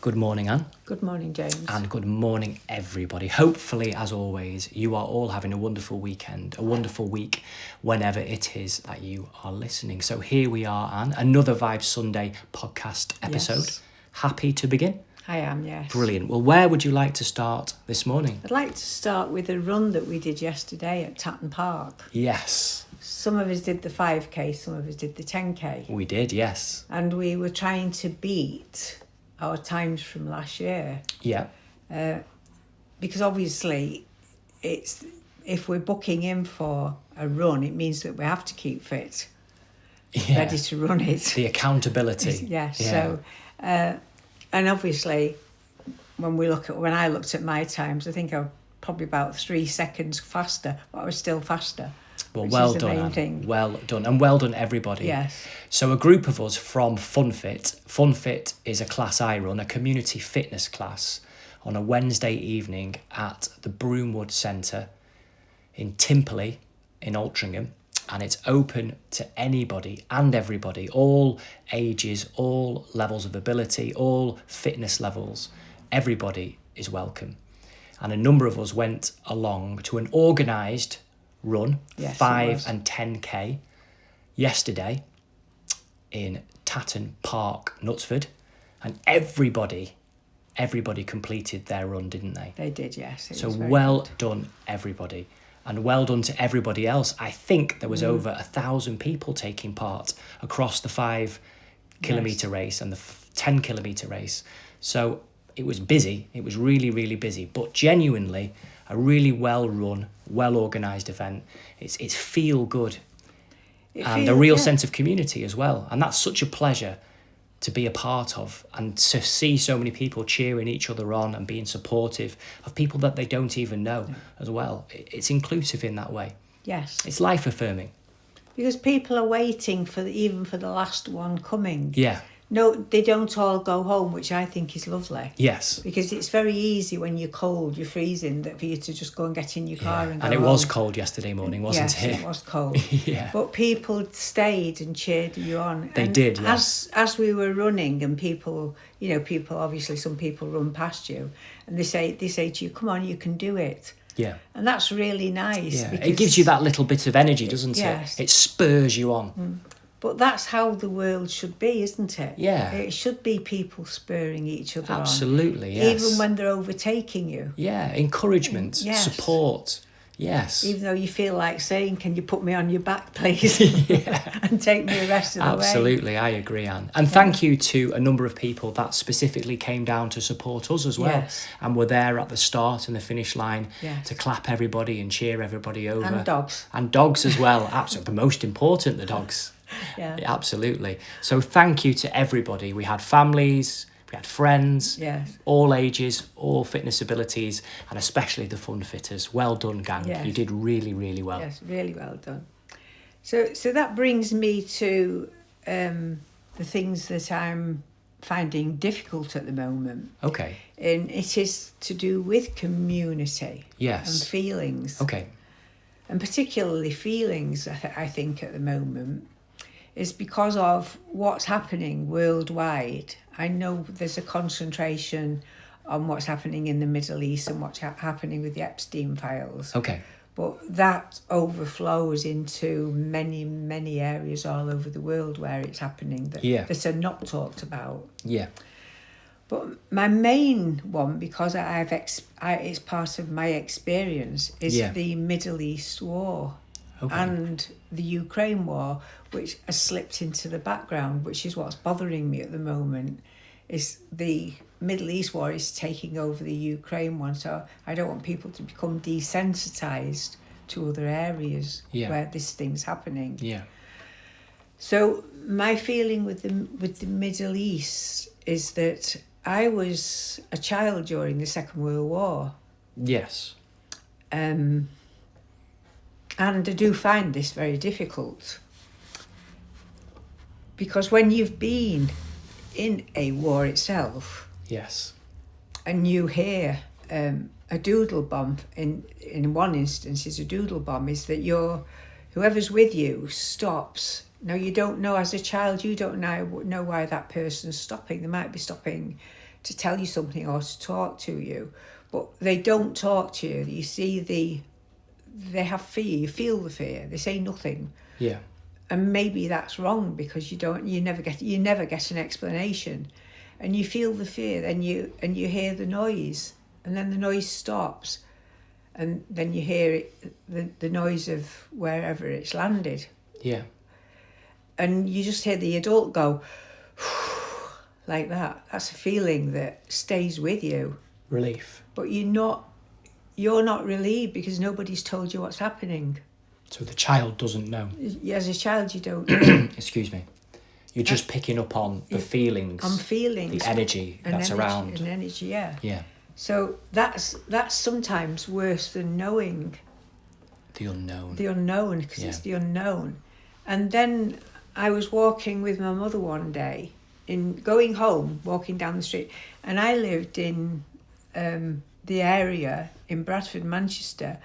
Good morning, Anne. Good morning, James. And good morning, everybody. Hopefully, as always, you are all having a wonderful weekend, a wonderful week, whenever it is that you are listening. So here we are, Anne, another Vibe Sunday podcast episode. Yes. Happy to begin? I am, yes. Brilliant. Well, where would you like to start this morning? I'd like to start with a run that we did yesterday at Tatton Park. Yes. Some of us did the 5K, some of us did the 10K. We did, yes. And we were trying to beat our times from last year. Yeah. Because obviously, it's if we're booking in for a run, it means that we have to keep fit, ready to run it. The accountability. Yes. Yeah. So, and obviously, when I looked at my times, I think I was probably about 3 seconds faster, but I was still faster. Well, well done, Anne. Well done. And well done, everybody. Yes. So a group of us from Funfit. Funfit is a class I run, a community fitness class, on a Wednesday evening at the Broomwood Centre in Timperley in Altrincham. And it's open to anybody and everybody, all ages, all levels of ability, all fitness levels. Everybody is welcome. And a number of us went along to an organised run, yes, 5 and 10K, yesterday in Tatton Park, Knutsford. And everybody completed their run, didn't they? They did, yes. So well done, everybody. And well done to everybody else. I think there was over 1,000 people taking part across the 5 kilometre race and the 10 kilometre race. So it was busy. It was really, really busy. But genuinely, a really well-run, well-organised event. It's feel good. And a real sense of community as well. And that's such a pleasure to be a part of, and to see so many people cheering each other on and being supportive of people that they don't even know as well. It's inclusive in that way. Yes. It's life-affirming. Because people are waiting even for the last one coming. Yeah. No, they don't all go home, which I think is lovely. Yes. Because it's very easy when you're cold, you're freezing, for you to just go and get in your car and go And it home. Was cold yesterday morning, wasn't it? Yes, it was cold. Yeah. But people stayed and cheered you on. They did, yes. As we were running, and people, obviously some people run past you, and they say to you, "Come on, you can do it." Yeah. And that's really nice. Yeah. Because It gives you that little bit of energy, doesn't yes. it? It spurs you on. But that's how the world should be, isn't it? Yeah. It should be people spurring each other on. Absolutely, yes. Even when they're overtaking you. Yeah, encouragement, yes. Support, yes. Even though you feel like saying, "Can you put me on your back, please?" and take me the rest of the way. Absolutely, I agree, Anne. And thank you to a number of people that specifically came down to support us as well. Yes. And were there at the start and the finish line yes. to clap everybody and cheer everybody over. And dogs. And dogs as well, absolutely. The most important, the dogs. Yeah. Absolutely. So thank you to everybody. We had families, we had friends, yes. all ages, all fitness abilities, and especially the fun fitters. Well done, gang. Yes. You did really, really well. Yes, really well done. So that brings me to the things that I'm finding difficult at the moment. Okay. And it is to do with community. Yes. And feelings. Okay. And particularly feelings, I think, at the moment, is because of what's happening worldwide. I know there's a concentration on what's happening in the Middle East and what's happening with the Epstein files. Okay. But that overflows into many, many areas all over the world where it's happening that are not talked about. Yeah. But my main one, because it's part of my experience, is the Middle East war. Okay. And the Ukraine war, which has slipped into the background, which is what's bothering me at the moment, is the Middle East war is taking over the Ukraine one. So I don't want people to become desensitised to other areas where this thing's happening. Yeah. So my feeling with the Middle East is that I was a child during the Second World War. Yes. And I do find this very difficult, because when you've been in a war itself, yes, and you hear a doodle bomb, in one instance is a doodle bomb, is that whoever's with you stops. Now, you don't know, as a child, you don't know why that person's stopping. They might be stopping to tell you something or to talk to you, but they don't talk to you. You see they have fear. You feel the fear. They say nothing. Yeah. And maybe that's wrong because you never get an explanation, and you feel the fear. Then you hear the noise, and then the noise stops, and then you hear the noise of wherever it's landed. Yeah. And you just hear the adult go like that. That's a feeling that stays with you. Relief. But you're not relieved because nobody's told you what's happening. So the child doesn't know. As a child, you don't know. Excuse me. You're just picking up on the feelings. On feelings. The energy that's around. And energy, yeah. Yeah. So that's sometimes worse than knowing. The unknown. The unknown, because it's the unknown. And then I was walking with my mother one day, going home, walking down the street, and I lived in the area in Bradford, Manchester,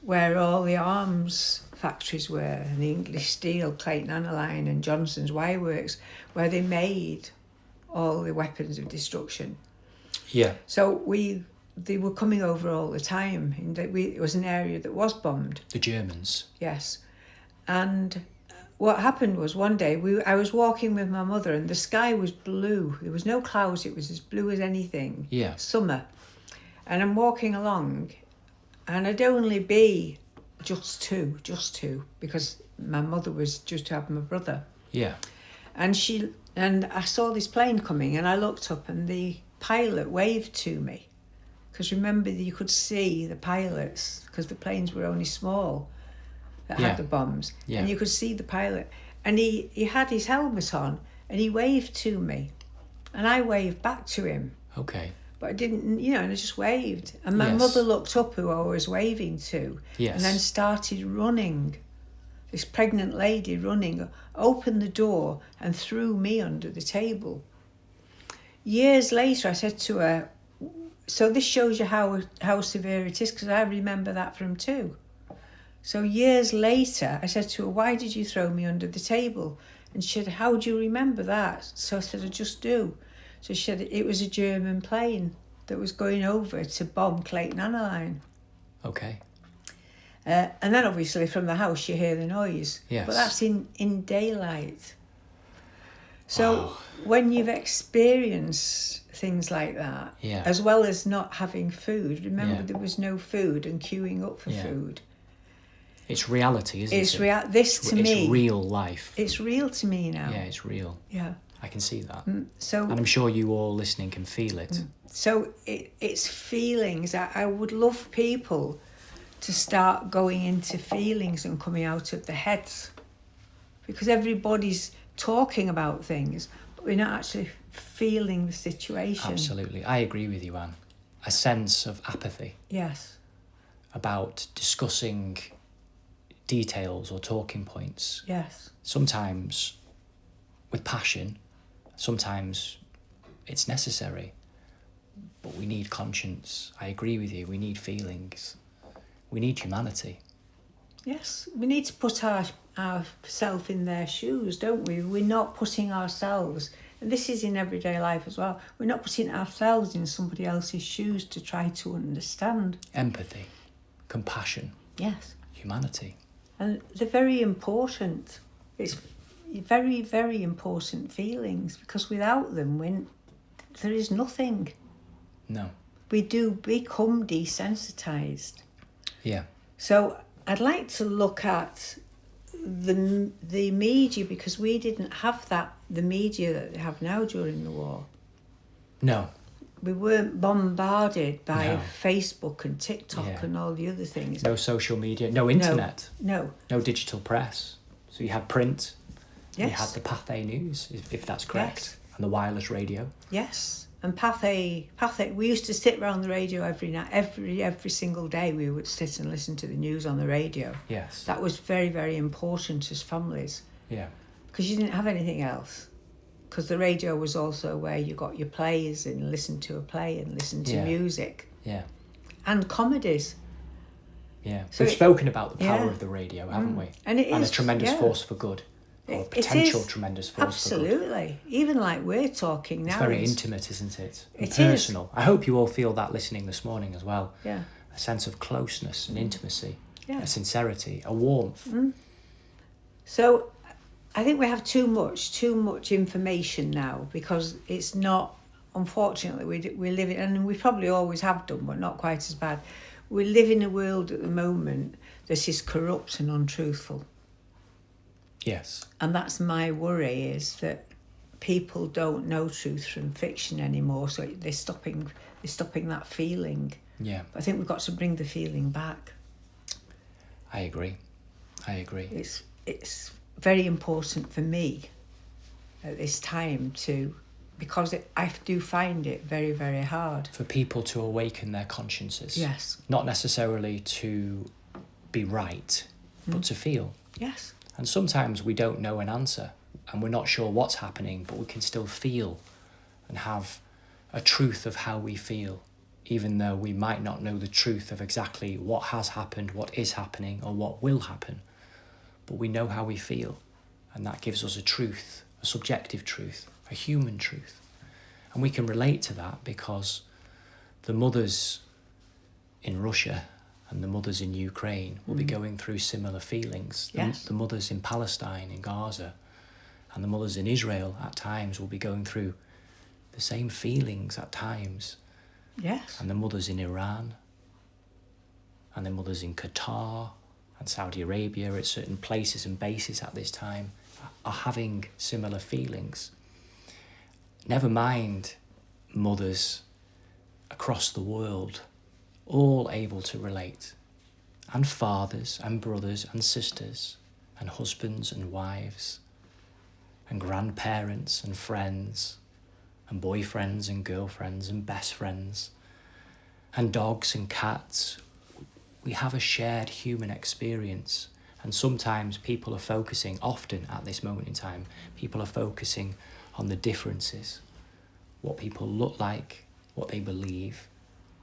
where all the arms factories were, and the English Steel, Clayton Aniline and Johnson's Wire Works, where they made all the weapons of destruction. Yeah. So they were coming over all the time. It was an area that was bombed. The Germans. Yes. And what happened was one day I was walking with my mother and the sky was blue. There was no clouds. It was as blue as anything. Yeah. Summer. And I'm walking along and I'd only be just two, because my mother was just having my brother. Yeah. And I saw this plane coming and I looked up and the pilot waved to me. Because remember, you could see the pilots because the planes were only small that had the bombs. Yeah. And you could see the pilot. And he had his helmet on and he waved to me. And I waved back to him. Okay. But I didn't, and I just waved. And my mother looked up who I was waving to. Yes. And then started running. This pregnant lady running, opened the door and threw me under the table. Years later, I said to her, so this shows you how severe it is, because I remember that from too. So years later, I said to her, why did you throw me under the table? And she said, how do you remember that? So I said, I just do. So she said, it was a German plane that was going over to bomb Clayton Aniline. Okay. And then obviously from the house you hear the noise. Yes. But that's in daylight. So when you've experienced things like that, as well as not having food, remember there was no food and queuing up for food. It's reality, isn't it? It's me. It's real life. It's real to me now. Yeah, it's real. Yeah. I can see that. And I'm sure you all listening can feel it. So it's feelings. I would love people to start going into feelings and coming out of their heads, because everybody's talking about things, but we're not actually feeling the situation. Absolutely. I agree with you, Anne. A sense of apathy. Yes. About discussing details or talking points. Yes. Sometimes with passion, sometimes it's necessary, but we need conscience. I agree with you. We need feelings. We need humanity. Yes, we need to put ourselves in their shoes, don't we? We're not putting ourselves, and this is in everyday life as well, we're not putting ourselves in somebody else's shoes to try to understand. Empathy, compassion. Yes. Humanity. And they're very important. It's very, very important feelings, because without them, there is nothing. No. We do become desensitised. Yeah. So I'd like to look at the media, because we didn't have the media that they have now during the war. No. We weren't bombarded by Facebook and TikTok and all the other things. No social media, no internet. No. No digital press. So you had print. Yes. You had the Pathé News, if that's correct. Yes. And the wireless radio. Yes. And Pathé, we used to sit around the radio every night, every single day we would sit and listen to the news on the radio. Yes. That was very, very important as families. Yeah. Because you didn't have anything else. Because the radio was also where you got your plays and listened to a play and listened to music. Yeah. And comedies. Yeah. So We've spoken about the power of the radio, haven't we? And it is. And a tremendous force for good. or a potential tremendous force absolutely. for good. Even like we're talking now. It's very intimate, isn't it? And it personal. Is. I hope you all feel that listening this morning as well. Yeah. A sense of closeness and intimacy, yeah. a sincerity, a warmth. So I think we have too much information now, because it's not, unfortunately, we live in, and we probably always have done, but not quite as bad. We live in a world at the moment that is corrupt and untruthful. Yes. And that's my worry, is that people don't know truth from fiction anymore, so they're stopping that feeling. Yeah. But I think we've got to bring the feeling back. I agree. It's very important for me at this time because I do find it very, very hard. For people to awaken their consciences. Yes. Not necessarily to be right, but to feel. Yes. And sometimes we don't know an answer and we're not sure what's happening, but we can still feel and have a truth of how we feel, even though we might not know the truth of exactly what has happened, what is happening, or what will happen. But we know how we feel, and that gives us a truth, a subjective truth, a human truth. And we can relate to that because the mothers in Russia and the mothers in Ukraine will be going through similar feelings. Yes. The mothers in Palestine, in Gaza, and the mothers in Israel at times will be going through the same feelings at times. Yes. And the mothers in Iran, and the mothers in Qatar and Saudi Arabia at certain places and bases at this time are having similar feelings. Never mind mothers across the world, all able to relate, and fathers and brothers and sisters and husbands and wives and grandparents and friends and boyfriends and girlfriends and best friends and dogs and cats. We have a shared human experience, and sometimes people are focusing, often at this moment in time, people are focusing on the differences, what people look like, what they believe,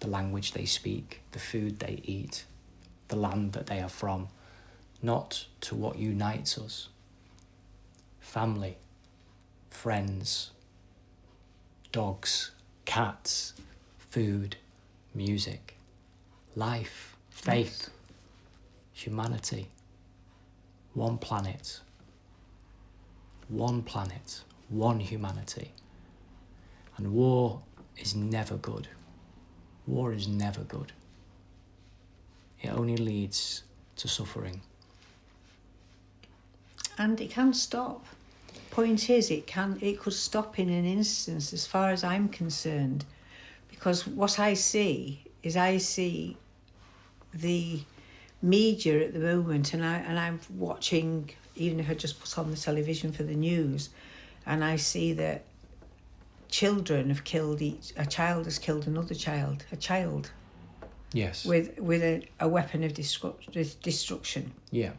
the language they speak, the food they eat, the land that they are from, not to what unites us. Family, friends, dogs, cats, food, music, life, faith, humanity, one planet, one humanity. And war is never good. War is never good. It only leads to suffering. And it can stop. Point is, it could stop in an instant, as far as I'm concerned, because what I see is the media at the moment, and I'm watching, even if I just put on the television for the news, and I see that children have killed a child has killed another child, a child. Yes. With a weapon of destruction. Yeah.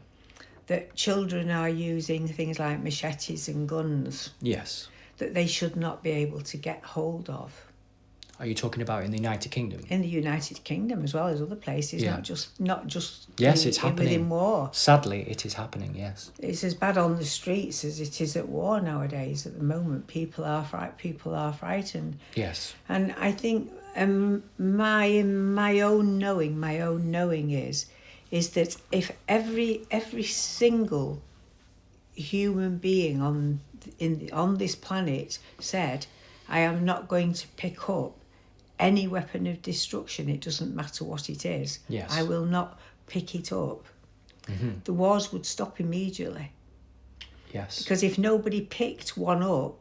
That children are using things like machetes and guns. Yes. That they should not be able to get hold of. Are you talking about in the United Kingdom? In the United Kingdom, as well as other places, yeah. not just yes, it's happening. Within war. Sadly, it is happening. Yes. It's as bad on the streets as it is at war nowadays. At the moment, people are frightened. Yes. And I think my own knowing is that if every single human being on this planet said, I am not going to pick up any weapon of destruction, it doesn't matter what it is. Yes. I will not pick it up. Mm-hmm. The wars would stop immediately. Yes. Because if nobody picked one up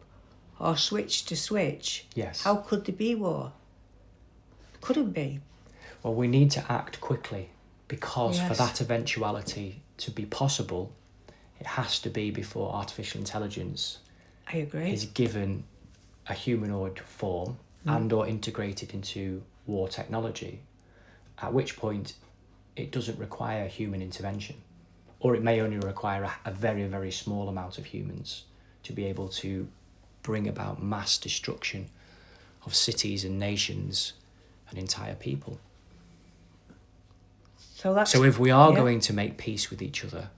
or switched to switch, yes. how could there be war? Couldn't be. Well, we need to act quickly, because yes. for that eventuality to be possible, it has to be before artificial intelligence I agree. is given a humanoid form and or integrated into war technology, at which point it doesn't require human intervention, or it may only require a very, very small amount of humans to be able to bring about mass destruction of cities and nations and entire people. So if we are going to make peace with each other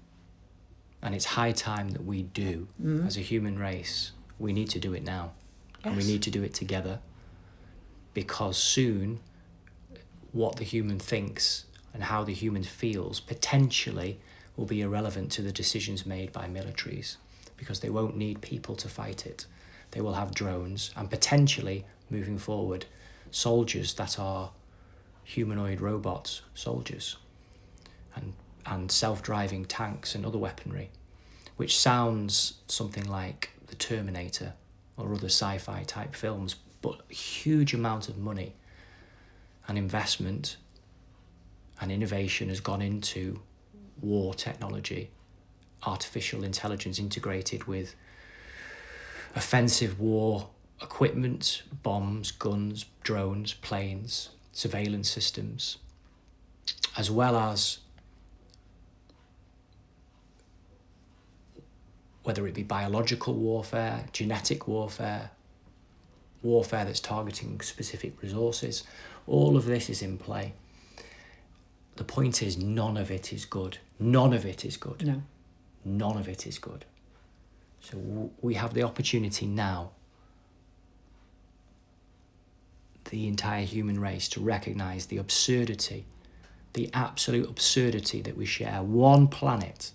And it's high time that we do, as a human race. We need to do it now. Yes. And we need to do it together. Because soon, what the human thinks and how the human feels potentially will be irrelevant to the decisions made by militaries, because they won't need people to fight it. They will have drones and potentially, moving forward, soldiers that are humanoid robot soldiers and self-driving tanks and other weaponry, which sounds something like the Terminator or other sci-fi type films, but a huge amount of money and investment and innovation has gone into war technology, artificial intelligence integrated with offensive war equipment, bombs, guns, drones, planes, surveillance systems, as well as whether it be biological warfare, genetic warfare, warfare that's targeting specific resources. All of this is in play. The point is, none of it is good. None of it is good. No. None of it is good. So we have the opportunity now, the entire human race, to recognise the absurdity, the absolute absurdity that we share one planet.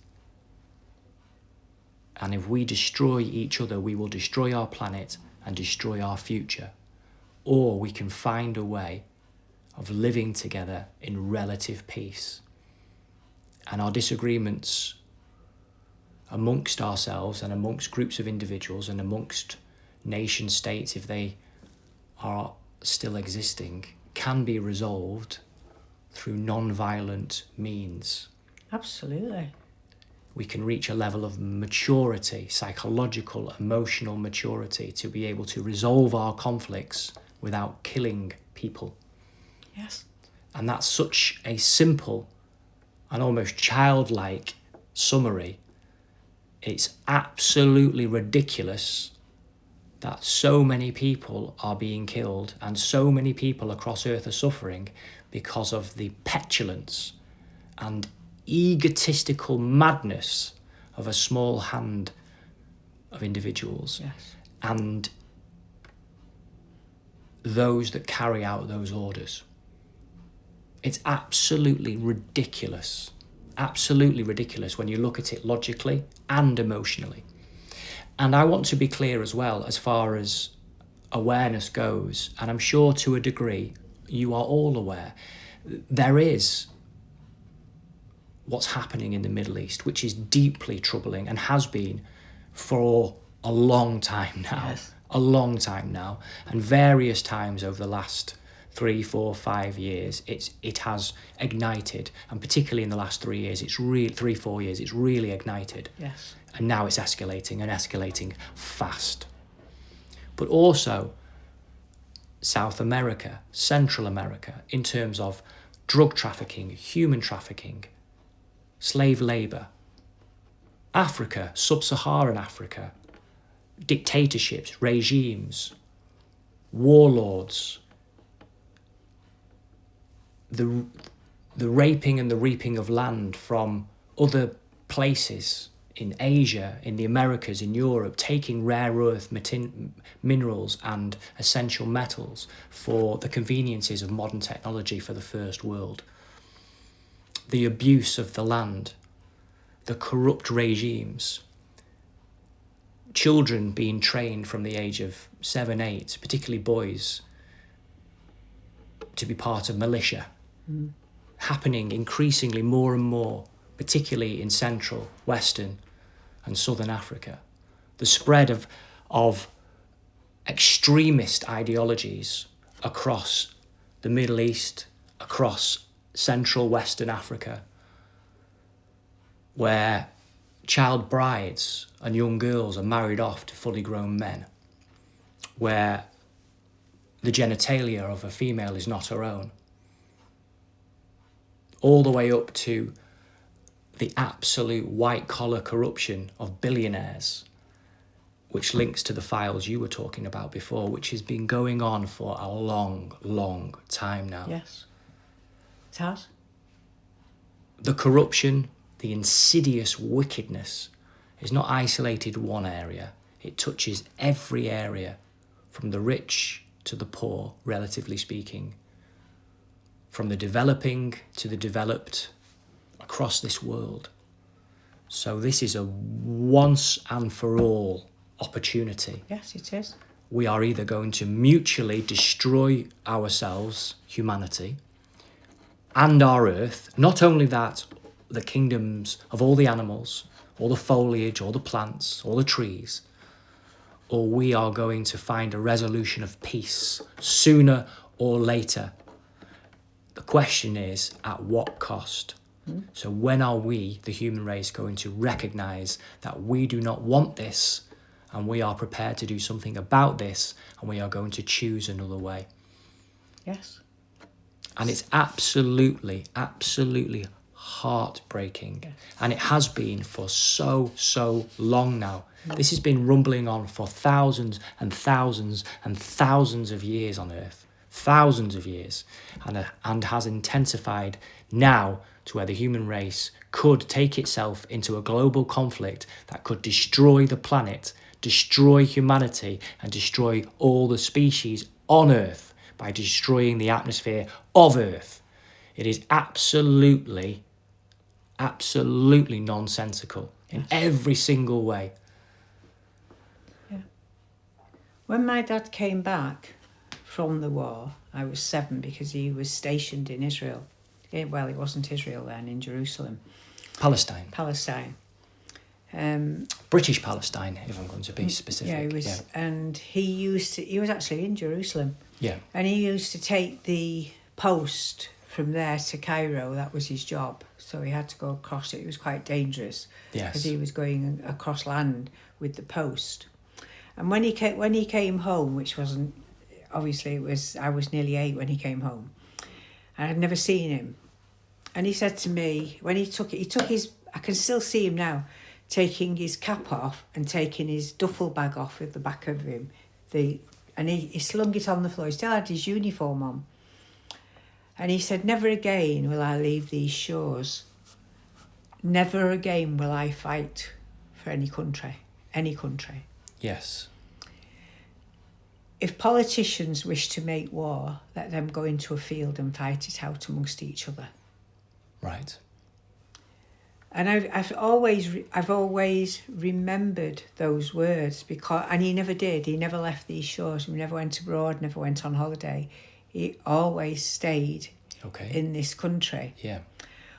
And if we destroy each other, we will destroy our planet and destroy our future. Or we can find a way of living together in relative peace. And our disagreements amongst ourselves and amongst groups of individuals and amongst nation states, if they are still existing, can be resolved through non-violent means. Absolutely. We can reach a level of maturity, psychological, emotional maturity, to be able to resolve our conflicts without killing people. Yes. And that's such a simple and almost childlike summary. It's absolutely ridiculous that so many people are being killed and so many people across Earth are suffering because of the petulance and egotistical madness of a small hand of individuals. Yes. And those that carry out those orders. It's absolutely ridiculous when you look at it logically and emotionally. And I want to be clear as well, as far as awareness goes, and I'm sure to a degree you are all aware, there is what's happening in the Middle East, which is deeply troubling and has been for a long time now. Yes. A long time now, and various times over the last 3, 4, 5 years, it has ignited, and particularly in the last 3 years, 4 years, it's really ignited. Yes. And now it's escalating and escalating fast. But also South America, Central America, in terms of drug trafficking, human trafficking, slave labour, Africa, sub-Saharan Africa, dictatorships, regimes, warlords, the raping and the reaping of land from other places in Asia, in the Americas, in Europe, taking rare earth minerals and essential metals for the conveniences of modern technology for the first world. The abuse of the land, the corrupt regimes, children being trained from the age of 7, 8, particularly boys, to be part of militia, happening increasingly more and more, particularly in Central, Western and Southern Africa. The spread of extremist ideologies across the Middle East, across Central, Western Africa, where child brides and young girls are married off to fully grown men, where the genitalia of a female is not her own, all the way up to the absolute white-collar corruption of billionaires, which links to the files you were talking about before, which has been going on for a long, long time now. Yes. It has. The corruption, the insidious wickedness It's not isolated one area. It touches every area, from the rich to the poor, relatively speaking, from the developing to the developed, across this world. So this is a once and for all opportunity. Yes, it is. We are either going to mutually destroy ourselves, humanity, and our earth. Not only that, the kingdoms of all the animals, all the foliage, all the plants, all the trees, or we are going to find a resolution of peace sooner or later. The question is, at what cost? So when are we, the human race, going to recognise that we do not want this, and we are prepared to do something about this, and we are going to choose another way? Yes. And it's absolutely, absolutely heartbreaking. Yes. And it has been for so long now. This has been rumbling on for thousands and thousands and thousands of years on Earth. Thousands of years. And has intensified now to where the human race could take itself into a global conflict that could destroy the planet, destroy humanity, and destroy all the species on Earth by destroying the atmosphere of Earth. It is absolutely nonsensical in every single way. Yeah. When my dad came back from the war, I was 7 because he was stationed in Israel. Well, it wasn't Israel then, in Jerusalem. Palestine. British Palestine, if I'm going to be specific. Yeah, he was, yeah. And he was actually in Jerusalem. Yeah. And he used to take the post from there to Cairo. That was his job. So he had to go across it. It was quite dangerous. Yes. Because he was going across land with the post. And when he came home, which wasn't, obviously I was nearly 8 when he came home. And I'd never seen him. And he said to me, when he took his, I can still see him now, taking his cap off and taking his duffel bag off at the back of him. And he slung it on the floor. He still had his uniform on. And he said, never again will I leave these shores. Never again will I fight for any country. Yes. If politicians wish to make war, let them go into a field and fight it out amongst each other. Right. And I've always remembered those words and he never did. He never left these shores. He never went abroad, never went on holiday. He always stayed in this country. Yeah.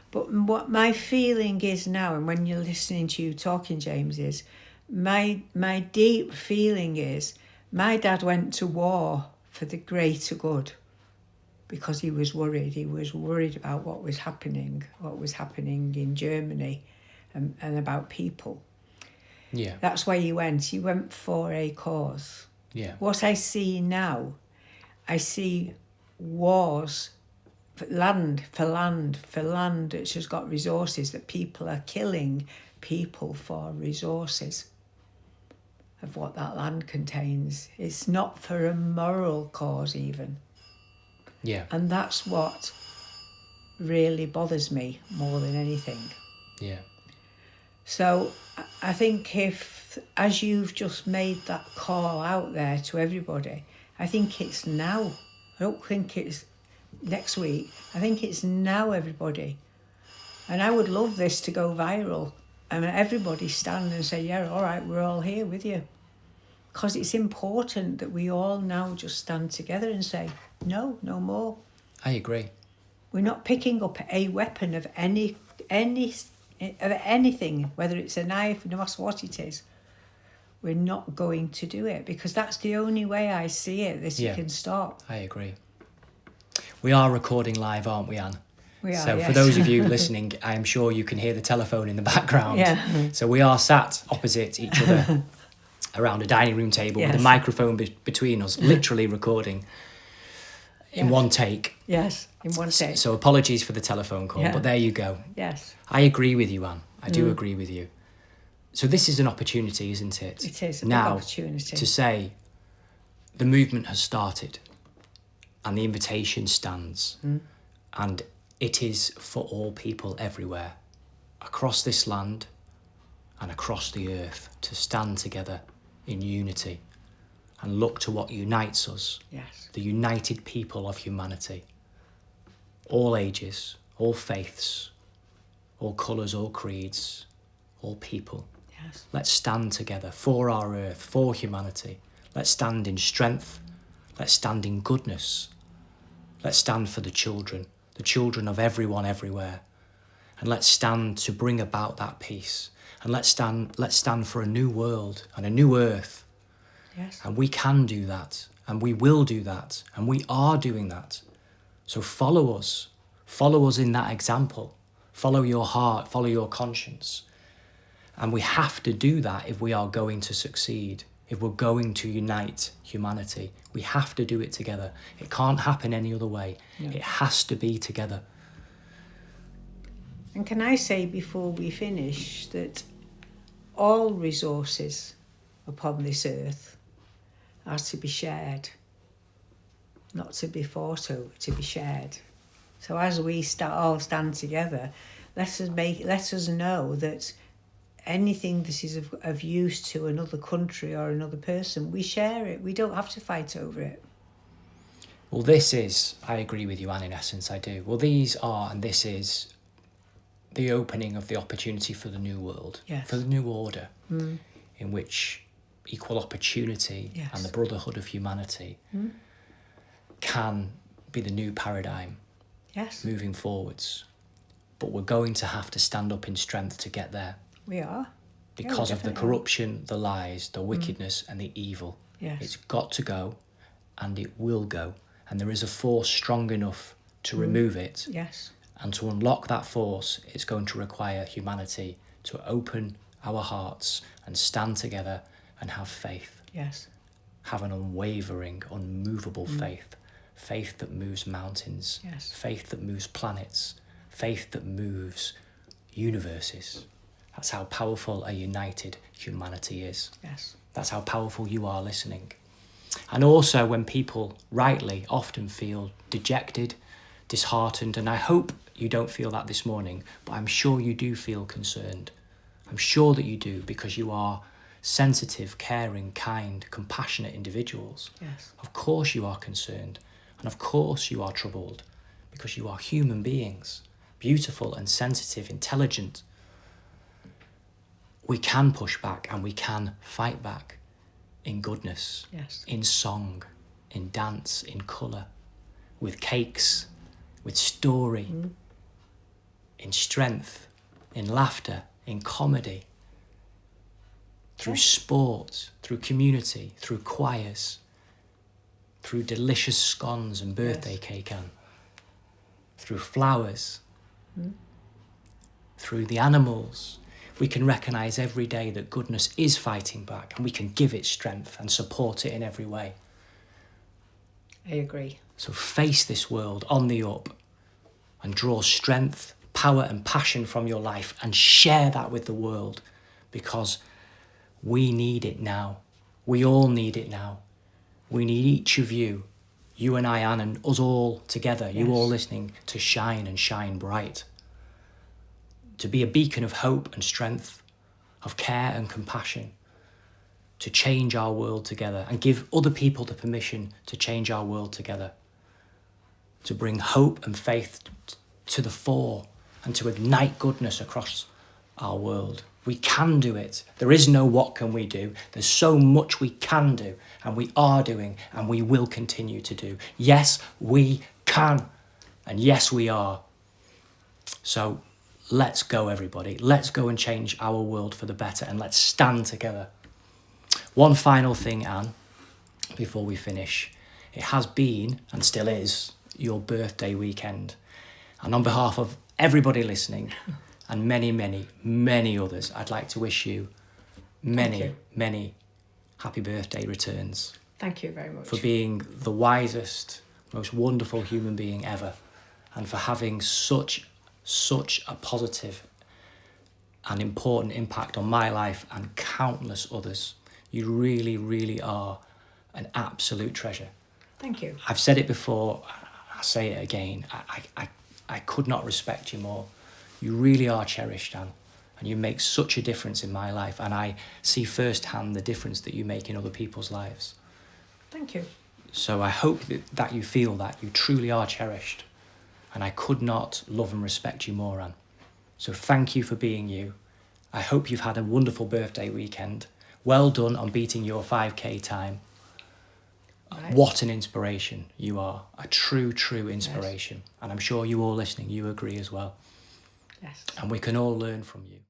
But what my feeling is now, and when you're listening to you talking, James, is my deep feeling is my dad went to war for the greater good. Because he was worried. He was worried about what was happening in Germany and about people. Yeah. That's why he went. He went for a cause. Yeah. What I see now, I see wars for land, which has got resources, that people are killing people for resources of what that land contains. It's not for a moral cause even. Yeah. And that's what really bothers me more than anything. Yeah. So I think as you've just made that call out there to everybody, I think it's now. I don't think it's next week. I think it's now, everybody. And I would love this to go viral. And everybody stand and say, yeah, all right, we're all here with you. Because it's important that we all now just stand together and say, no more. I agree. We're not picking up a weapon of anything, whether it's a knife, no matter what it is. We're not going to do it because that's the only way I see it. It can stop. I agree. We are recording live, aren't we, Anne? We are, so yes. For those of you listening, I'm sure you can hear the telephone in the background. Yeah. So we are sat opposite each other around a dining room table with a microphone between us, literally recording in one take. Yes, in one take. So apologies for the telephone call, but there you go. Yes. I agree with you, Anne. I do agree with you. So this is an opportunity, isn't it? It is a now, big opportunity. To say the movement has started and the invitation stands and it is for all people everywhere, across this land and across the earth, to stand together in unity and look to what unites us. Yes. The united people of humanity. All ages, all faiths, all colours, all creeds, all people. Yes. Let's stand together for our earth, for humanity. Let's stand in strength. Let's stand in goodness. Let's stand for the children of everyone, everywhere. And let's stand to bring about that peace. And let's stand for a new world and a new earth. Yes. And we can do that. And we will do that. And we are doing that. So follow us. Follow us in that example. Follow your heart. Follow your conscience. And we have to do that if we are going to succeed. If we're going to unite humanity, we have to do it together. It can't happen any other way. No. It has to be together. And can I say before we finish that all resources upon this earth are to be shared, not to be fought over, to be shared. So as we all stand together, let us know that anything that is of use to another country or another person, we share it. We don't have to fight over it. Well, I agree with you, Anne, in essence, I do. Well, this is the opening of the opportunity for the new world, yes. for the new order, in which equal opportunity yes. and the brotherhood of humanity can be the new paradigm yes. moving forwards. But we're going to have to stand up in strength to get there. We are. Because of the corruption, the lies, the wickedness and the evil. Yes. It's got to go, and it will go. And there is a force strong enough to remove it. Yes. And to unlock that force, it's going to require humanity to open our hearts and stand together and have faith. Yes. Have an unwavering, unmovable faith. Faith that moves mountains. Yes. Faith that moves planets. Faith that moves universes. That's how powerful a united humanity is. Yes. That's how powerful you are listening. And also when people rightly often feel dejected, disheartened, and I hope you don't feel that this morning, but I'm sure you do feel concerned. I'm sure that you do, because you are sensitive, caring, kind, compassionate individuals. Yes. Of course you are concerned, and of course you are troubled, because you are human beings, beautiful and sensitive, intelligent. We can push back and we can fight back in goodness, yes. in song, in dance, in colour, with cakes, with story, in strength, in laughter, in comedy, through sport, through community, through choirs, through delicious scones and birthday cake, Anne, through flowers, through the animals. We can recognise every day that goodness is fighting back, and we can give it strength and support it in every way. I agree. So face this world on the up and draw strength, power and passion from your life and share that with the world, because we need it now. We all need it now. We need each of you and I, Anne, and us all together, yes. you all listening, to shine and shine bright. To be a beacon of hope and strength, of care and compassion, to change our world together and give other people the permission to change our world together, to bring hope and faith to the fore and to ignite goodness across our world. We can do it. There is no what can we do. There's so much we can do, and we are doing, and we will continue to do. Yes, we can, and yes, we are. So let's go, everybody. Let's go and change our world for the better, and let's stand together. One final thing, Anne, before we finish. It has been, and still is, your birthday weekend. And on behalf of everybody listening, and many, many, many others, I'd like to wish you many, many happy birthday returns. Thank you very much. For being the wisest, most wonderful human being ever, and for having such a positive and important impact on my life and countless others. You really, really are an absolute treasure. Thank you. I've said it before, I'll say it again. I could not respect you more. You really are cherished, Anne, And you make such a difference in my life. And I see firsthand the difference that you make in other people's lives. Thank you. So I hope that you feel that you truly are cherished. And I could not love and respect you more, Anne. So thank you for being you. I hope you've had a wonderful birthday weekend. Well done on beating your 5K time. Right. What an inspiration you are. A true inspiration. Yes. And I'm sure you all listening, you agree as well. Yes. And we can all learn from you.